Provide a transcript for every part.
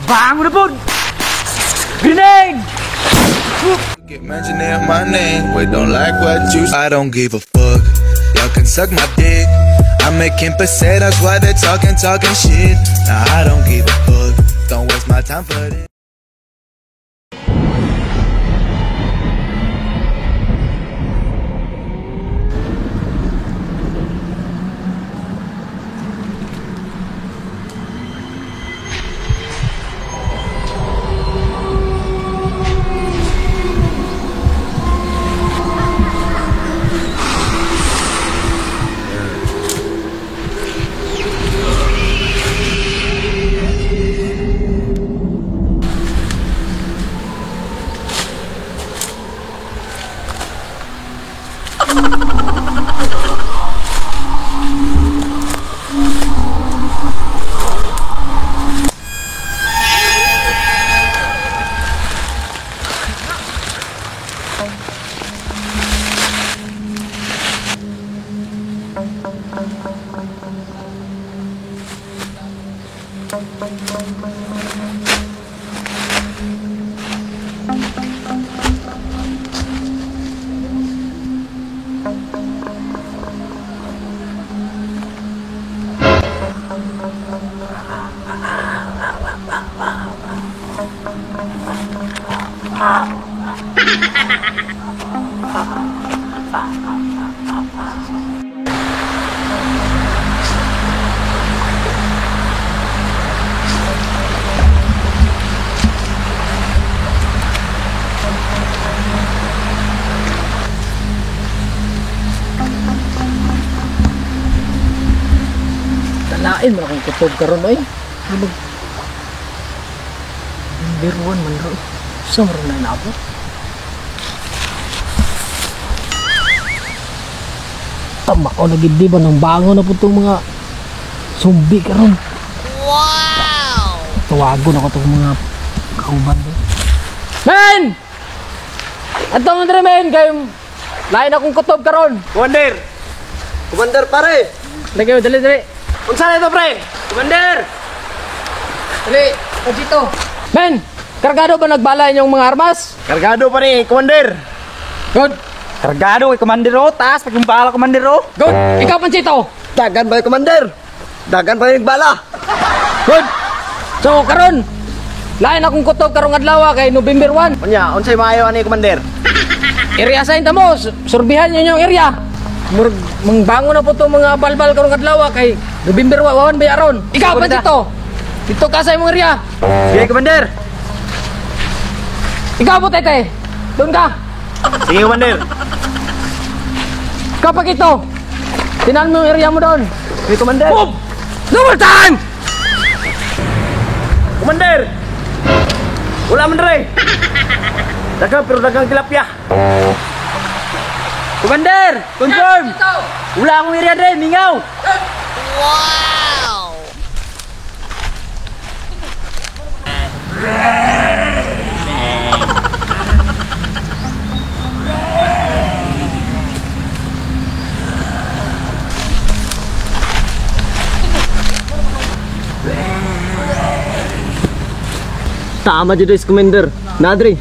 Bangun na po! Grenade! Get mentioning my name, we don't like what you. I don't give a fuck. Y'all can suck my dick. I'm making pesetas while they're talking shit. Nah, I don't give a fuck. Don't waste my time for this. Lain mo akong kutob karon ay. Habag biruan man ro. Sa maron na nabo. Tama ko nagindi ba ng bangon na po itong mga zombie karon. Wow! Tawagon ako itong mga kauban doon. Men! Ato mo dre men kay lain akong kutob karon. Commander! Commander pare! Lagi dali. Unsa na ito pre? Commander! Dali, dito. Men, kargado ba nagbala inyong mga armas? Kargado pa rin, Commander! Good. Kargado kay Commander o, taas pagkumpala Commander o. Good. Ikaw Panchito. Dagan ba yung Commander? Dagan pa rin bala. Good. So karon, lain akong kutob karong adlaw kay November 1. Unya, unsay maayo ani Commander? Area sign ta mo, surbihan niyo yung area. Mangbangon na po itong mga balbal karong adlaw kay November 1 ba aron. Ikaw Panchito. Dito ka sa imong area. Sige Commander. Ikaw po Tete. Doon ka. Sige Commander. Ikaw Pakito. Tinan mo yung area mo doon. Sige Commander. Move! Double time! Commander! Wala man rin. Dagang pero dagang tilapia. Commander! Confirm! Wala akong area rin, mingaw! Wow! Tama dito is Commander. Nadri.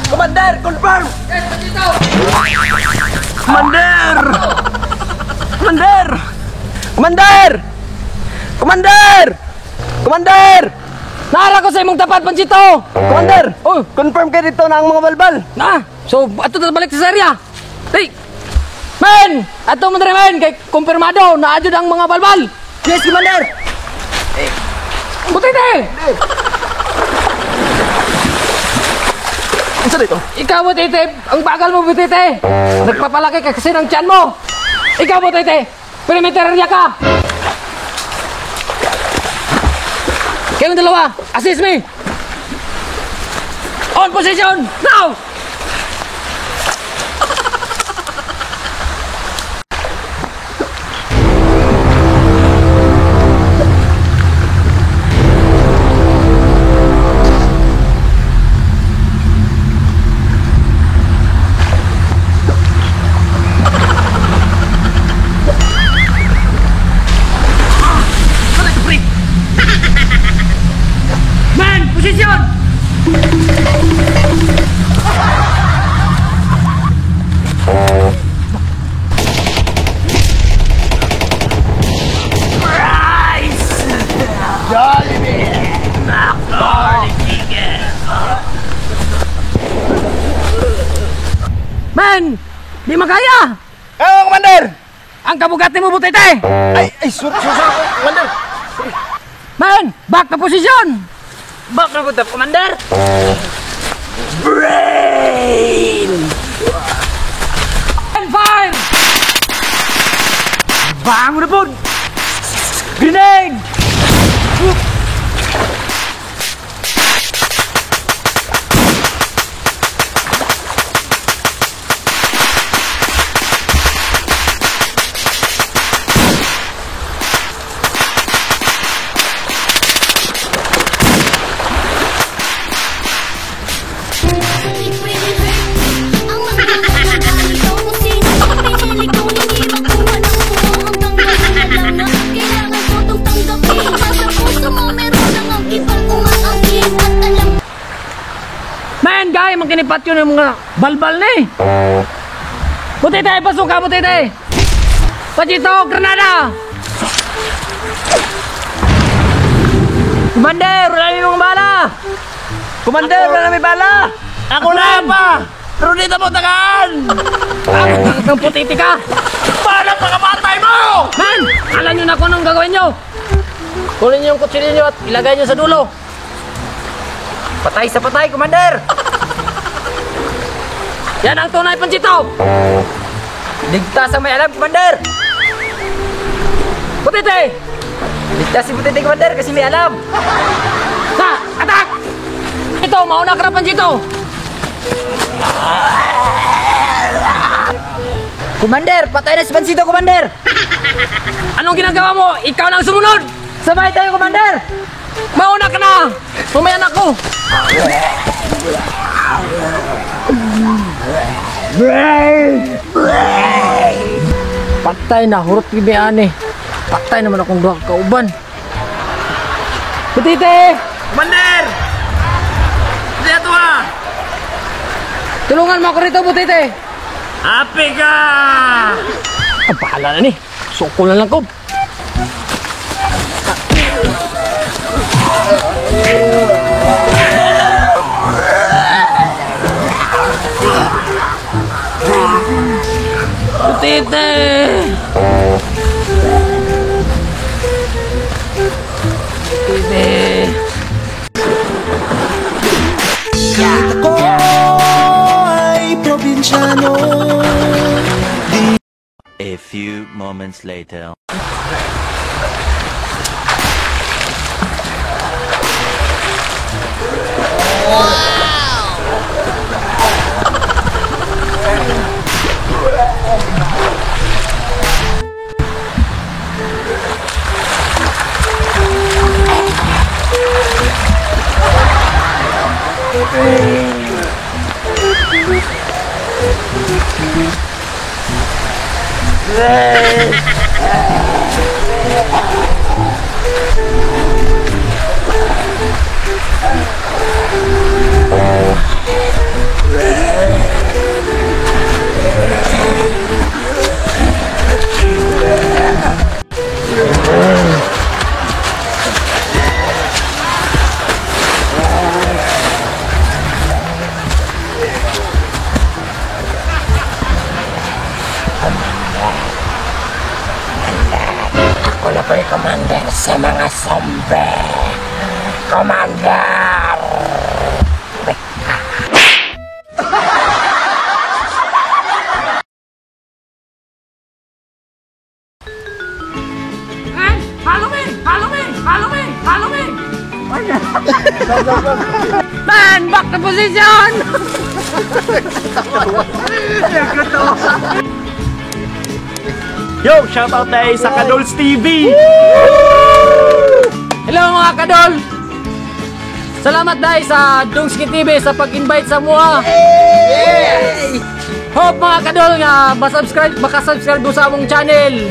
Commander, confirm! Commander! Commander! Commander! Commander! Commander! Naara ko sa imong tapat Panchito. Commander! Oh, Confirm kayo dito na ang mga balbal. na. So ato ta balik sa area. Hey. Men, ato mo dre men kay kumpirmado na adyo ang mga balbal. Yes, Commander! Butite. Isa dito. Ikaw Butite, ang bagal mo Butite. Nagpapalaki ka kasi ng tiyan mo. Ikaw Butite, perimeter area ka. Kayong dalawa, assist me. On position, now! Man! Di makaya! Kaya, Commander! Ang kabugati mo, Butete! Ay, Commander! Man! Back to position! Back na po, Commander! And fire! Bango na po! Grenade! Man, gaya, magkinipat yun yung mga balbal na eh. Butete, pasok ka, Butete! Pachito, granada! Commander, wala na yung bala! Commander, wala na may bala! Ako na pa! Pero dito mo tagaan! Ang putiti ka! Bala pagkamatay mo! Man, alam nyo na kung anong gagawin nyo! Kunin nyo yung kutsilyo nyo at ilagay nyo sa dulo! Patay sa patay, Commander! Yan ang tunay, Panchito! Ligtas ang may alam, Commander! Putiti! Ligtas si Butete, Commander, kasi may alam! Sa, attack! Ito, mauna ka na, Panchito! Commander, patay na si Pansito, Commander! Anong ginagawa mo? Ikaw lang sumunod! Sabay tayo, Commander! Mauna ka na! Pumayan ako! Patay na, hurot kibian eh. Patay naman akong duha ka kauban. Butite! Commander! Dito ha! Tulungan mo ako rito, Butite! Happy ka! Ang bahala na ni. Sukol na lang ko. Butite! Butite! Ako ay probinsyano. A few moments later. Ako na po yung commander sa mga zombie. Commander! Follow me! Follow me! Follow me! Follow me! Man! Back to position! Yo, shoutout tayo sa Kadols TV! Hello mga kadol! Salamat dahil sa Dungski TV sa pag-invite sa mua. Yay! Hope mga kadol nga makasubscribe do sa among channel.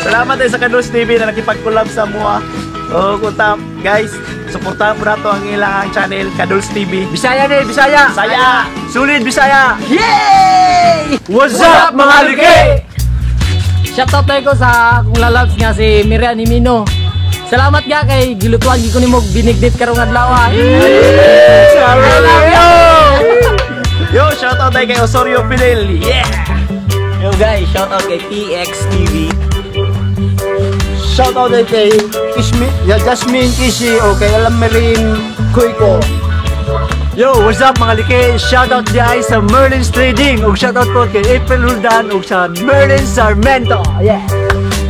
Salamat tayo sa Kadols TV na nakipag-collab sa mua. O, kunta, guys, suportahan po nato ang ilang channel, Kadols TV. Bisaya ni, Bisaya! Bisaya! Sulit Bisaya! Yay! What's up, mga liki? Shoutout tayo ko sa akong lalabs nga si Miriam Himino. Salamat nga kay gilutuan gi ko nimo binigdit karong adlaw. I love you! Yo, shoutout Bye kay Osorio Fidel. Yeah! Yo guys, shout out kay PXTV. Shout out kay Jasmine Kisi o kay Alam Merin Kuiko. Yo, what's up mga liki? Shout out guys sa Merlin's Trading. Ug shout out po kay April Huldan ug sa Merlin Sarmento. Yeah!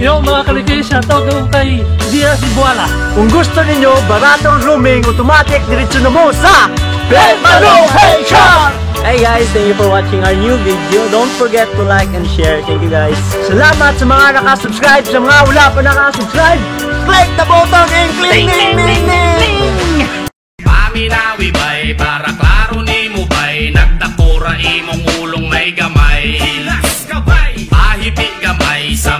Yo mga kaliki, shoutout ko kay Dia Sibuala. Kung gusto ninyo, baratong roaming, automatic, diretso na mo sa Location! Hey guys, thank you for watching our new video. Don't forget to like and share. Thank you guys. Salamat sa mga nakasubscribe. Sa mga wala pa nakasubscribe, click the button and click ding ding ding. Paminawi bay, para klaro ni mo bay, nagtakura imong ulong may gamay. Ilas ka bay, pahipi gamay sa